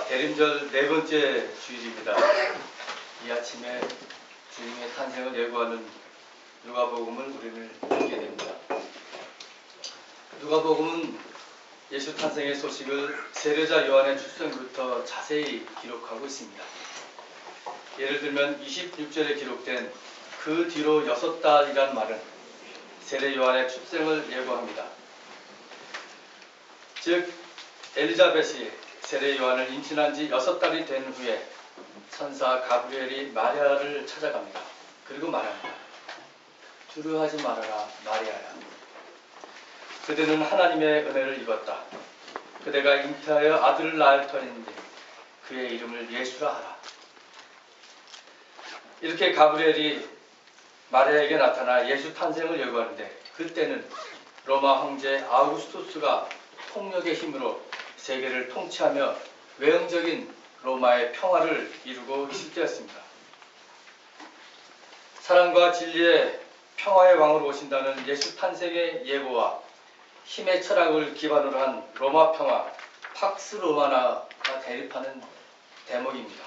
대림절 네 번째 주일입니다. 이 아침에 주님의 탄생을 예고하는 누가복음을 우리는 읽게 됩니다. 누가복음은 예수 탄생의 소식을 세례자 요한의 출생부터 자세히 기록하고 있습니다. 예를 들면 26절에 기록된 그 뒤로 6달이란 말은 세례 요한의 출생을 예고합니다. 즉 엘리자벳이 세례 요한을 임신한 지 6달이 된 후에 천사 가브리엘이 마리아를 찾아갑니다. 그리고 말합니다. 두려워하지 말아라 마리아야. 그대는 하나님의 은혜를 입었다. 그대가 잉태하여 아들을 낳을 터인데 그의 이름을 예수라 하라. 이렇게 가브리엘이 마리아에게 나타나 예수 탄생을 예고하는데 그때는 로마 황제 아우구스투스가 폭력의 힘으로 세계를 통치하며 외형적인 로마의 평화를 이루고 있을 때였습니다. 사랑과 진리의 평화의 왕으로 오신다는 예수 탄생의 예고와 힘의 철학을 기반으로 한 로마 평화, 팍스 로마나가 대립하는 대목입니다.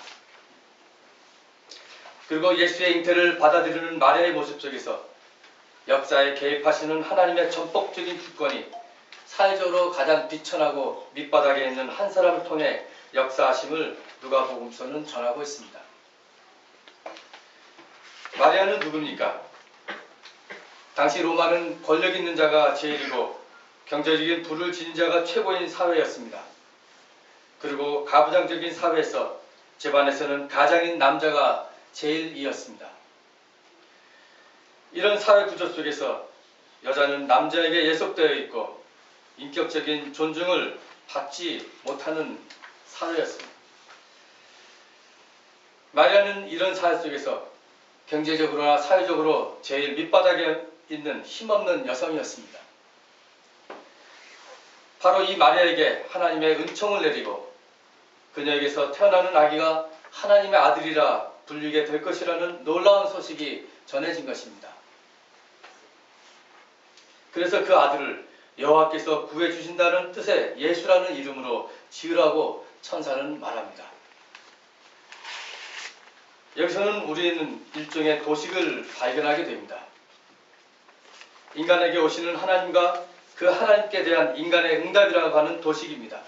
그리고 예수의 잉태를 받아들이는 마리아의 모습 속에서 역사에 개입하시는 하나님의 전폭적인 주권이 사회적으로 가장 비천하고 밑바닥에 있는 한 사람을 통해 역사하심을 누가복음서는 전하고 있습니다. 마리아는 누굽니까? 당시 로마는 권력 있는 자가 제일이고 경제적인 부를 지닌 자가 최고인 사회였습니다. 그리고 가부장적인 사회에서 집안에서는 가장인 남자가 제일이었습니다. 이런 사회 구조 속에서 여자는 남자에게 예속되어 있고 인격적인 존중을 받지 못하는 사회였습니다. 마리아는 이런 사회 속에서 경제적으로나 사회적으로 제일 밑바닥에 있는 힘없는 여성이었습니다. 바로 이 마리아에게 하나님의 은총을 내리고 그녀에게서 태어나는 아기가 하나님의 아들이라 불리게 될 것이라는 놀라운 소식이 전해진 것입니다. 그래서 그 아들을 여호와께서 구해주신다는 뜻의 예수라는 이름으로 지으라고 천사는 말합니다. 여기서는 우리는 일종의 도식을 발견하게 됩니다. 인간에게 오시는 하나님과 그 하나님께 대한 인간의 응답이라고 하는 도식입니다.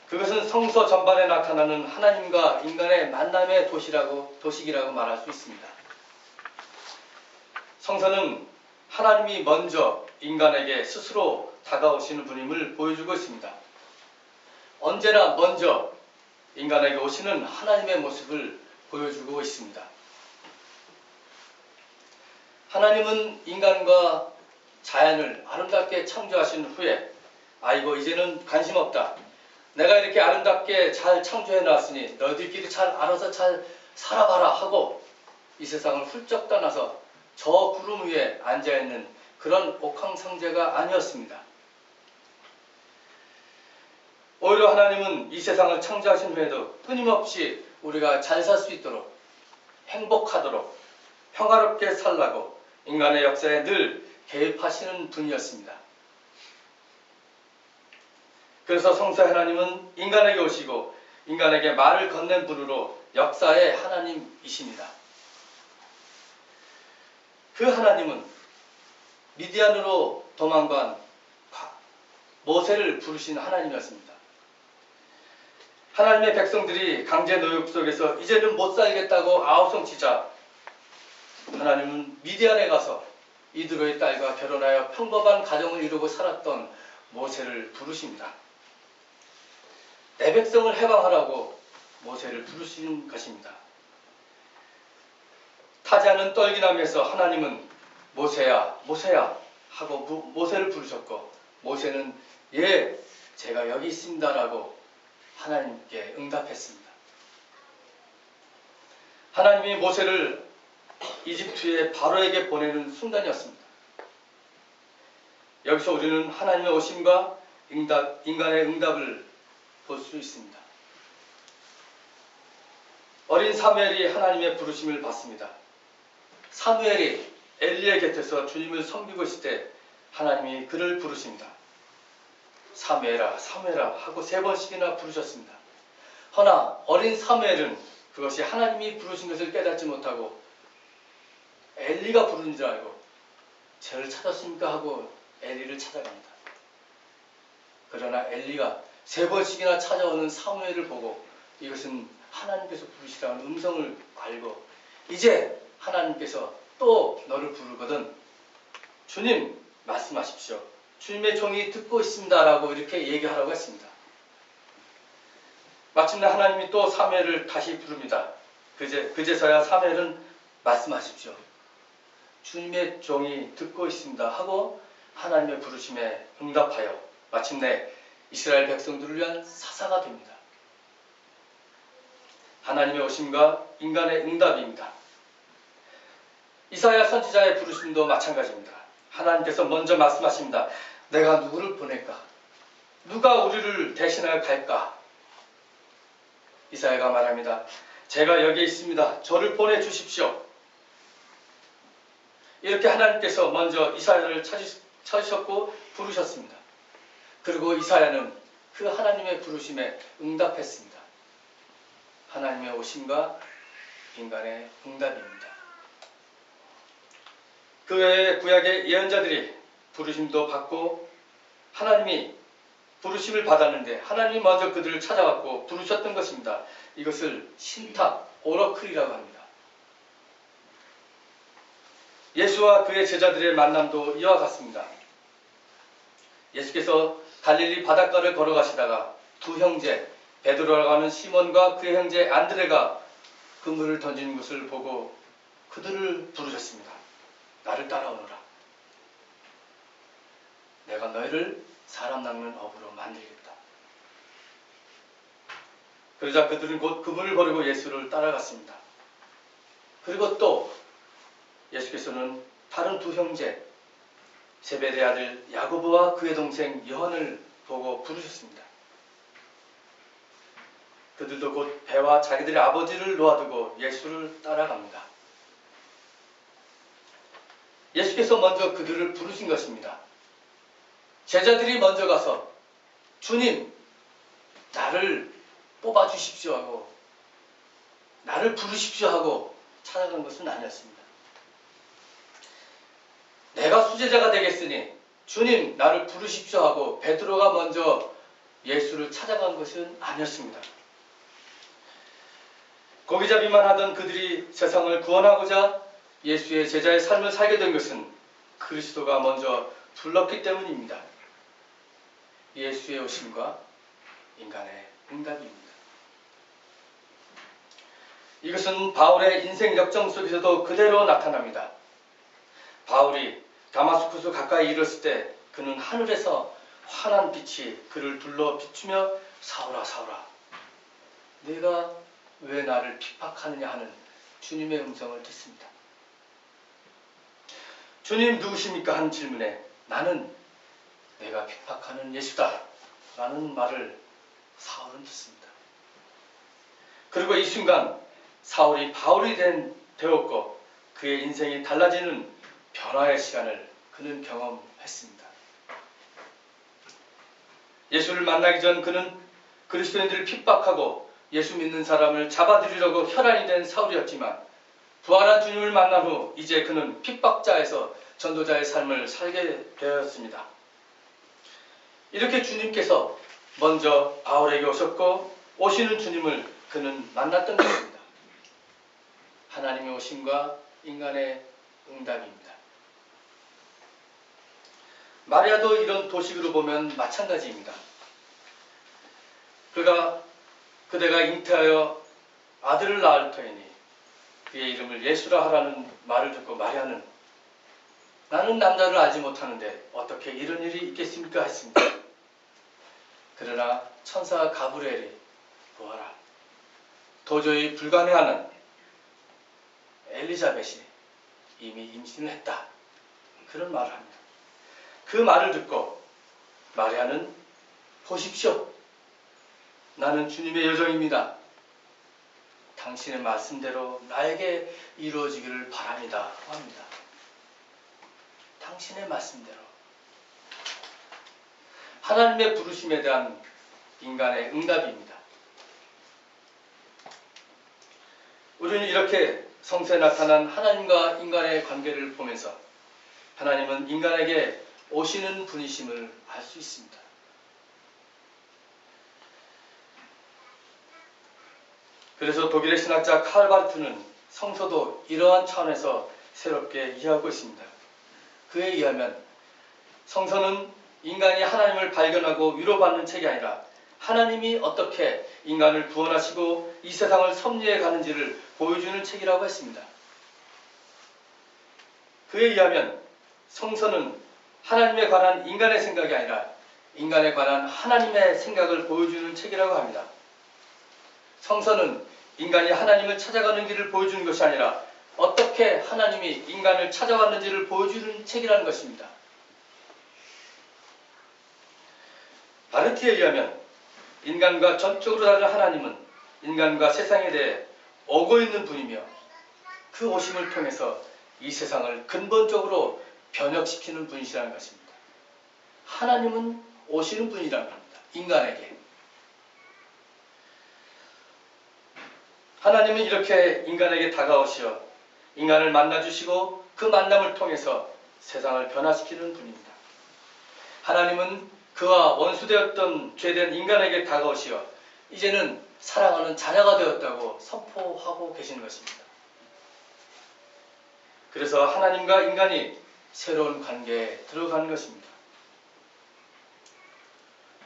그것은 성서 전반에 나타나는 하나님과 인간의 만남의 도식이라고 말할 수 있습니다. 성서는 하나님이 먼저 인간에게 스스로 다가오시는 분임을 보여주고 있습니다. 언제나 먼저 인간에게 오시는 하나님의 모습을 보여주고 있습니다. 하나님은 인간과 자연을 아름답게 창조하신 후에 아이고 이제는 관심 없다. 내가 이렇게 아름답게 잘 창조해 놨으니 너희들끼리 잘 알아서 잘 살아봐라 하고 이 세상을 훌쩍 떠나서 저 구름 위에 앉아있는 그런 옥황상제가 아니었습니다. 오히려 하나님은 이 세상을 창조하신 후에도 끊임없이 우리가 잘 살 수 있도록 행복하도록 평화롭게 살라고 인간의 역사에 늘 개입하시는 분이었습니다. 그래서 성서 하나님은 인간에게 오시고 인간에게 말을 건넨 분으로 역사의 하나님이십니다. 그 하나님은 미디안으로 도망간 모세를 부르신 하나님이었습니다. 하나님의 백성들이 강제 노역 속에서 이제는 못 살겠다고 아우성치자 하나님은 미디안에 가서 이드로의 딸과 결혼하여 평범한 가정을 이루고 살았던 모세를 부르십니다. 내 백성을 해방하라고 모세를 부르신 것입니다. 타지 않은 떨기나무에서 하나님은 모세야 모세야 하고 모세를 부르셨고 모세는 예 제가 여기 있습니다 라고 하나님께 응답했습니다. 하나님이 모세를 이집트의 바로에게 보내는 순간이었습니다. 여기서 우리는 하나님의 오심과 인간의 응답을 볼 수 있습니다. 어린 사무엘이 하나님의 부르심을 받습니다. 사무엘이 엘리의 곁에서 주님을 섬기고 있을 때 하나님이 그를 부르십니다. 사무엘아 사무엘아 하고 3번씩이나 부르셨습니다. 허나 어린 사무엘은 그것이 하나님이 부르신 것을 깨닫지 못하고 엘리가 부르는 줄 알고 저를 찾았습니까 하고 엘리를 찾아갑니다. 그러나 엘리가 3번씩이나 찾아오는 사무엘을 보고 이것은 하나님께서 부르시라는 음성을 갈고 이제 하나님께서 또 너를 부르거든 주님 말씀하십시오. 주님의 종이 듣고 있습니다 라고 이렇게 얘기하라고 했습니다. 마침내 하나님이 또 사무엘을 다시 부릅니다. 그제서야 사무엘은 말씀하십시오. 주님의 종이 듣고 있습니다 하고 하나님의 부르심에 응답하여 마침내 이스라엘 백성들을 위한 사사가 됩니다. 하나님의 오심과 인간의 응답입니다. 이사야 선지자의 부르심도 마찬가지입니다. 하나님께서 먼저 말씀하십니다. 내가 누구를 보낼까? 누가 우리를 대신하여 갈까? 이사야가 말합니다. 제가 여기 있습니다. 저를 보내주십시오. 이렇게 하나님께서 먼저 이사야를 찾으셨고 부르셨습니다. 그리고 이사야는 그 하나님의 부르심에 응답했습니다. 하나님의 오심과 인간의 응답입니다. 그 외에 구약의 예언자들이 부르심도 받고 하나님이 부르심을 받았는데 하나님이 먼저 그들을 찾아왔고 부르셨던 것입니다. 이것을 신탁, 오러클이라고 합니다. 예수와 그의 제자들의 만남도 이와 같습니다. 예수께서 갈릴리 바닷가를 걸어가시다가 두 형제 베드로라고 하는 시몬과 그의 형제 안드레가 그물을 던지는 것을 보고 그들을 부르셨습니다. 나를 따라오너라. 내가 너희를 사람 낚는 업으로 만들겠다. 그러자 그들은 곧 그물을 버리고 예수를 따라갔습니다. 그리고 또 예수께서는 다른 두 형제 세베대의 아들 야고보와 그의 동생 요한을 보고 부르셨습니다. 그들도 곧 배와 자기들의 아버지를 놓아두고 예수를 따라갑니다. 예수께서 먼저 그들을 부르신 것입니다. 제자들이 먼저 가서 주님 나를 뽑아주십시오 하고 나를 부르십시오 하고 찾아간 것은 아니었습니다. 내가 수제자가 되겠으니 주님 나를 부르십시오 하고 베드로가 먼저 예수를 찾아간 것은 아니었습니다. 고기잡이만 하던 그들이 세상을 구원하고자 예수의 제자의 삶을 살게 된 것은 그리스도가 먼저 불렀기 때문입니다. 예수의 오심과 인간의 응답입니다. 이것은 바울의 인생 역정 속에서도 그대로 나타납니다. 바울이 다마스쿠스 가까이 이르렀을 때 그는 하늘에서 환한 빛이 그를 둘러 비추며 사울아 사울아 네가 왜 나를 핍박하느냐 하는 주님의 음성을 듣습니다. 주님 누구십니까? 하는 질문에 나는 내가 핍박하는 예수다 라는 말을 사울은 듣습니다. 그리고 이 순간 사울이 바울이 되었고 그의 인생이 달라지는 변화의 시간을 그는 경험했습니다. 예수를 만나기 전 그는 그리스도인들을 핍박하고 예수 믿는 사람을 잡아들이려고 혈안이 된 사울이었지만 부활한 주님을 만난 후 이제 그는 핍박자에서 전도자의 삶을 살게 되었습니다. 이렇게 주님께서 먼저 바울에게 오셨고 오시는 주님을 그는 만났던 것입니다. 하나님의 오심과 인간의 응답입니다. 마리아도 이런 도식으로 보면 마찬가지입니다. 그대가 잉태하여 아들을 낳을 터이니 그의 이름을 예수라 하라는 말을 듣고 마리아는 나는 남자를 알지 못하는데 어떻게 이런 일이 있겠습니까? 했습니다. 그러나 천사 가브리엘이 보아라 도저히 불가능한 엘리자벳이 이미 임신을 했다. 그런 말을 합니다. 그 말을 듣고 마리아는 보십시오. 나는 주님의 여종입니다. 당신의 말씀대로 나에게 이루어지기를 바랍니다. 합니다. 당신의 말씀대로. 하나님의 부르심에 대한 인간의 응답입니다. 우리는 이렇게 성서에 나타난 하나님과 인간의 관계를 보면서 하나님은 인간에게 오시는 분이심을 알 수 있습니다. 그래서 독일의 신학자 칼 바르트는 성서도 이러한 차원에서 새롭게 이해하고 있습니다. 그에 의하면 성서는 인간이 하나님을 발견하고 위로받는 책이 아니라 하나님이 어떻게 인간을 구원하시고 이 세상을 섭리해 가는지를 보여주는 책이라고 했습니다. 그에 의하면 성서는 하나님에 관한 인간의 생각이 아니라 인간에 관한 하나님의 생각을 보여주는 책이라고 합니다. 성서는 인간이 하나님을 찾아가는 길을 보여주는 것이 아니라 어떻게 하나님이 인간을 찾아왔는지를 보여주는 책이라는 것입니다. 바르트에 의하면 인간과 전적으로 다른 하나님은 인간과 세상에 대해 오고 있는 분이며 그 오심을 통해서 이 세상을 근본적으로 변혁시키는 분이시라는 것입니다. 하나님은 오시는 분이라는 겁니다. 인간에게. 하나님은 이렇게 인간에게 다가오시어 인간을 만나주시고 그 만남을 통해서 세상을 변화시키는 분입니다. 하나님은 그와 원수되었던 죄된 인간에게 다가오시어 이제는 사랑하는 자녀가 되었다고 선포하고 계시는 것입니다. 그래서 하나님과 인간이 새로운 관계에 들어가는 것입니다.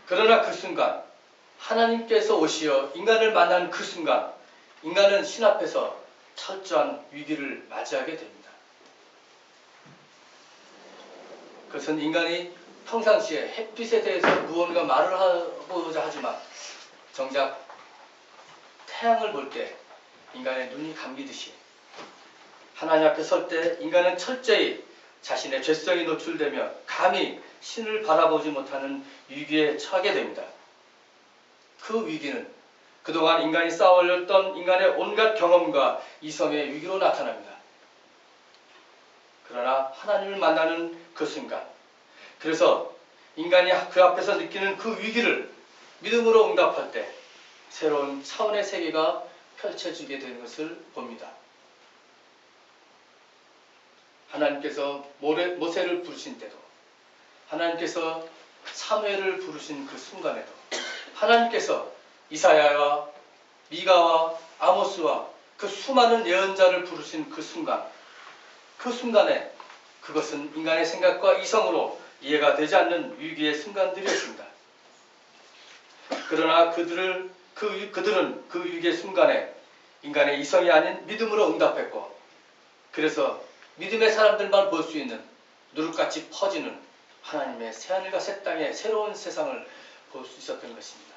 그러나 그 순간 하나님께서 오시어 인간을 만난 그 순간 인간은 신 앞에서 철저한 위기를 맞이하게 됩니다. 그것은 인간이 평상시에 햇빛에 대해서 무언가 말을 하고자 하지만 정작 태양을 볼 때 인간의 눈이 감기듯이 하나님 앞에 설 때 인간은 철저히 자신의 죄성이 노출되며 감히 신을 바라보지 못하는 위기에 처하게 됩니다. 그 위기는 그동안 인간이 쌓아올렸던 인간의 온갖 경험과 이성의 위기로 나타납니다. 그러나 하나님을 만나는 그 순간, 그래서 인간이 그 앞에서 느끼는 그 위기를 믿음으로 응답할 때 새로운 차원의 세계가 펼쳐지게 되는 것을 봅니다. 하나님께서 모세를 부르신 때도, 하나님께서 사무엘을 부르신 그 순간에도, 하나님께서 이사야와 미가와 아모스와 그 수많은 예언자를 부르신 그 순간, 그 순간에 그것은 인간의 생각과 이성으로 이해가 되지 않는 위기의 순간들이었습니다. 그러나 그들은 그 위기의 순간에 인간의 이성이 아닌 믿음으로 응답했고, 그래서 믿음의 사람들만 볼 수 있는 누룩같이 퍼지는 하나님의 새하늘과 새 땅의 새로운 세상을 볼 수 있었던 것입니다.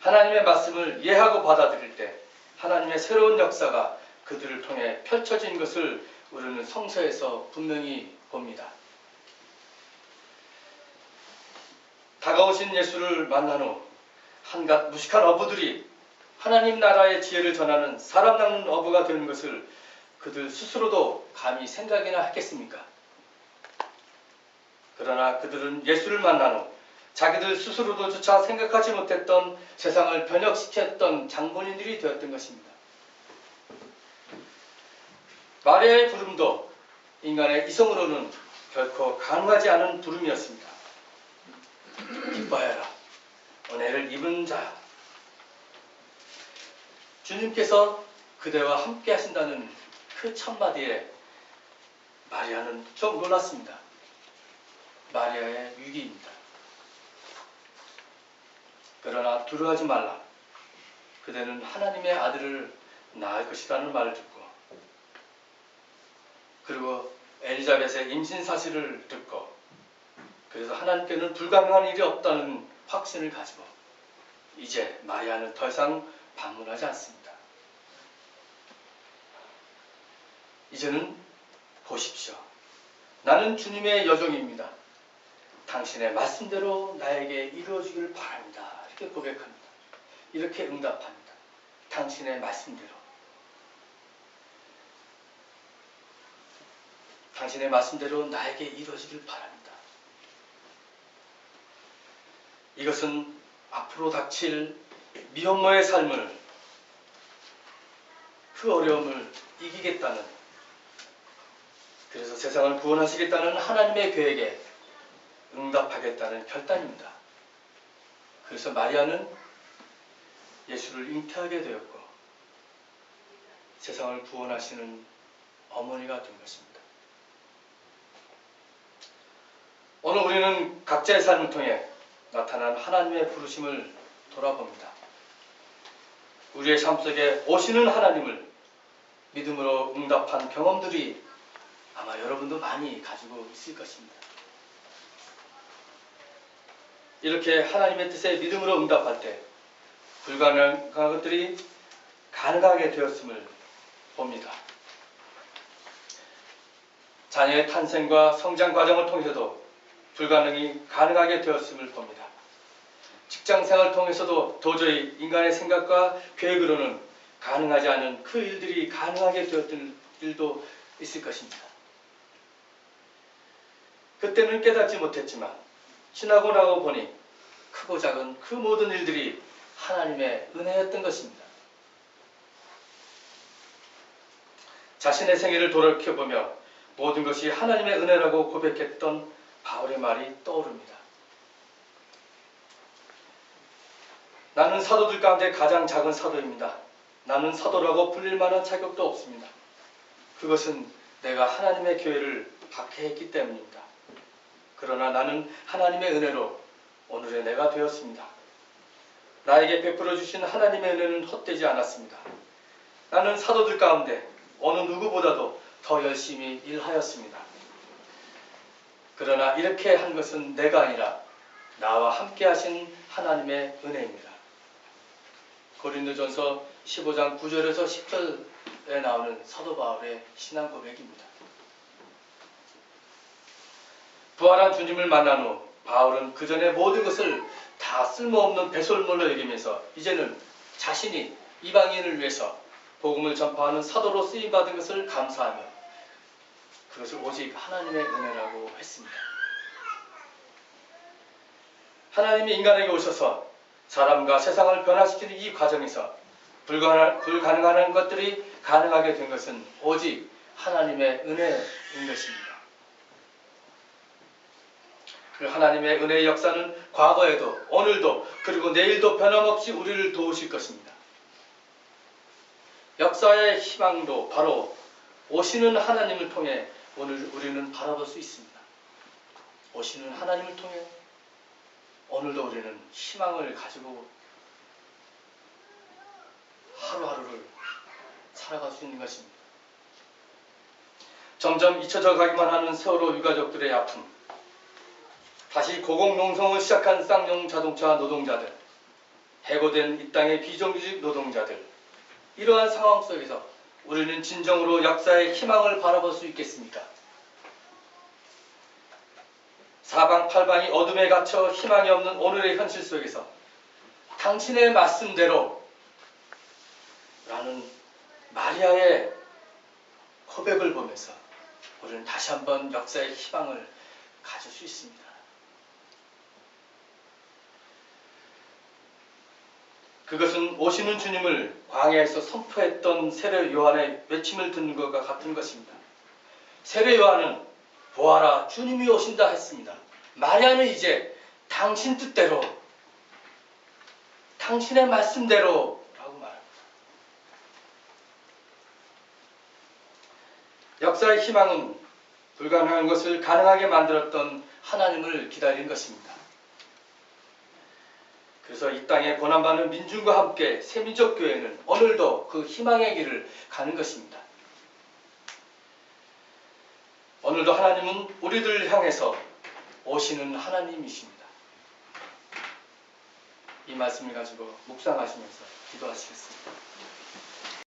하나님의 말씀을 이해하고 받아들일 때 하나님의 새로운 역사가 그들을 통해 펼쳐진 것을 우리는 성서에서 분명히 봅니다. 다가오신 예수를 만난 후 한갓 무식한 어부들이 하나님 나라의 지혜를 전하는 사람 낚는 어부가 되는 것을 그들 스스로도 감히 생각이나 했겠습니까? 그러나 그들은 예수를 만난 후 자기들 스스로도 조차 생각하지 못했던 세상을 변혁시켰던 장본인들이 되었던 것입니다. 마리아의 부름도 인간의 이성으로는 결코 가능하지 않은 부름이었습니다. 기뻐하여라, 은혜를 입은 자야. 주님께서 그대와 함께 하신다는 그 첫마디에 마리아는 좀 놀랐습니다. 마리아의 위기입니다. 그러나 두려워하지 말라. 그대는 하나님의 아들을 낳을 것이라는 말을 듣고, 그리고 엘리자벳의 임신 사실을 듣고, 그래서 하나님께는 불가능한 일이 없다는 확신을 가지고 이제 마리아는 더 이상 방문하지 않습니다. 이제는 보십시오. 나는 주님의 여종입니다. 당신의 말씀대로 나에게 이루어지길 바랍니다. 이렇게 고백합니다. 이렇게 응답합니다. 당신의 말씀대로. 당신의 말씀대로 나에게 이루어지길 바랍니다. 이것은 앞으로 닥칠 미혼모의 삶을, 그 어려움을 이기겠다는, 그래서 세상을 구원하시겠다는 하나님의 계획에 응답하겠다는 결단입니다. 그래서 마리아는 예수를 잉태하게 되었고 세상을 구원하시는 어머니가 된 것입니다. 오늘 우리는 각자의 삶을 통해 나타난 하나님의 부르심을 돌아봅니다. 우리의 삶 속에 오시는 하나님을 믿음으로 응답한 경험들이 아마 여러분도 많이 가지고 있을 것입니다. 이렇게 하나님의 뜻에 믿음으로 응답할 때 불가능한 것들이 가능하게 되었음을 봅니다. 자녀의 탄생과 성장 과정을 통해서도 불가능이 가능하게 되었음을 봅니다. 직장생활을 통해서도 도저히 인간의 생각과 계획으로는 가능하지 않은 그 일들이 가능하게 되었던 일도 있을 것입니다. 그때는 깨닫지 못했지만 지나고 나고 보니 크고 작은 그 모든 일들이 하나님의 은혜였던 것입니다. 자신의 생애를 돌이켜보며 모든 것이 하나님의 은혜라고 고백했던 바울의 말이 떠오릅니다. 나는 사도들 가운데 가장 작은 사도입니다. 나는 사도라고 불릴 만한 자격도 없습니다. 그것은 내가 하나님의 교회를 박해했기 때문입니다. 그러나 나는 하나님의 은혜로 오늘의 내가 되었습니다. 나에게 베풀어 주신 하나님의 은혜는 헛되지 않았습니다. 나는 사도들 가운데 어느 누구보다도 더 열심히 일하였습니다. 그러나 이렇게 한 것은 내가 아니라 나와 함께 하신 하나님의 은혜입니다. 고린도전서 15장 9절에서 10절에 나오는 사도 바울의 신앙 고백입니다. 부활한 주님을 만난 후 바울은 그 전에 모든 것을 다 쓸모없는 배설물로 여기면서 이제는 자신이 이방인을 위해서 복음을 전파하는 사도로 쓰임받은 것을 감사하며 그것을 오직 하나님의 은혜라고 했습니다. 하나님이 인간에게 오셔서 사람과 세상을 변화시키는 이 과정에서 불가능한 것들이 가능하게 된 것은 오직 하나님의 은혜인 것입니다. 그 하나님의 은혜의 역사는 과거에도 오늘도 그리고 내일도 변함없이 우리를 도우실 것입니다. 역사의 희망도 바로 오시는 하나님을 통해 오늘 우리는 바라볼 수 있습니다. 오시는 하나님을 통해 오늘도 우리는 희망을 가지고 하루하루를 살아갈 수 있는 것입니다. 점점 잊혀져 가기만 하는 세월호 유가족들의 아픔, 다시 고공농성을 시작한 쌍용 자동차 노동자들, 해고된 이 땅의 비정규직 노동자들, 이러한 상황 속에서 우리는 진정으로 역사의 희망을 바라볼 수 있겠습니까? 사방팔방이 어둠에 갇혀 희망이 없는 오늘의 현실 속에서 당신의 말씀대로 라는 마리아의 고백을 보면서 우리는 다시 한번 역사의 희망을 가질 수 있습니다. 그것은 오시는 주님을 광야에서 선포했던 세례 요한의 외침을 듣는 것과 같은 것입니다. 세례 요한은 보아라 주님이 오신다 했습니다. 마리아는 이제 당신 뜻대로 당신의 말씀대로 라고 말합니다. 역사의 희망은 불가능한 것을 가능하게 만들었던 하나님을 기다린 것입니다. 그래서 이 땅에 고난받는 민중과 함께 새민족 교회는 오늘도 그 희망의 길을 가는 것입니다. 오늘도 하나님은 우리들을 향해서 오시는 하나님이십니다. 이 말씀을 가지고 묵상하시면서 기도하시겠습니다.